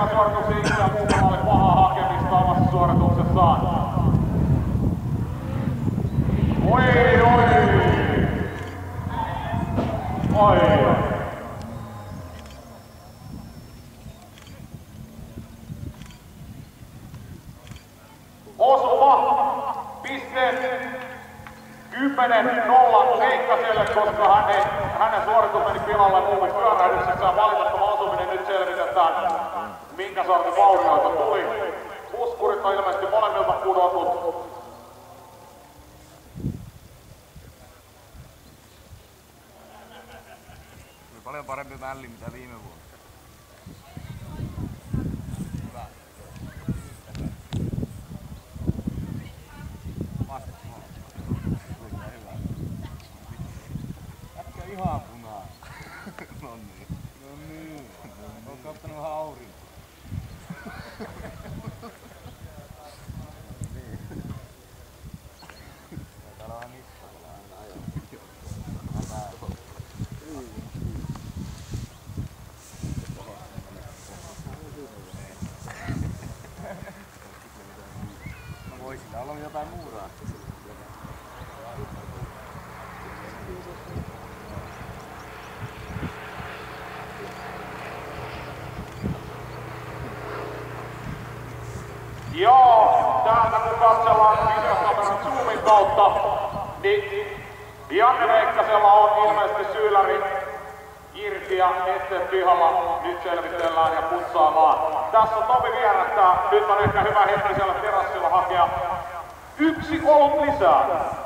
tekemään suorituksia itseään muutama oli pahaa hakemista omassa suorituksessaan. Oi! Osuva pisteet 10-0 Heikkaselle, koska hänen suoritus meni pilalle muuvin pyörähdyksessä. Valitettava osuminen nyt selvitetään, minkä sortin vaurioita tuli. Puskurit on ilmeisesti molemmilta pudonnut. Oli paljon parempi mälli mitä viime vuonna. Ihan punaa. Noniin. Oon kattonut vähän aurinkoa. Täällä on nippalla aina ajoa. No voi sillä olla jotain muuraa. Joo, täältä kun katsellaan videokameran zoomin kautta, niin Janne Heikkasella on ilmeisesti syylläri irti ja esteet pihalla. Nyt selvitellään ja putsaillaan. Tässä on Tomi vierättää. Nyt on ehkä hyvä hetki siellä terassilla hakea yksi olut lisää.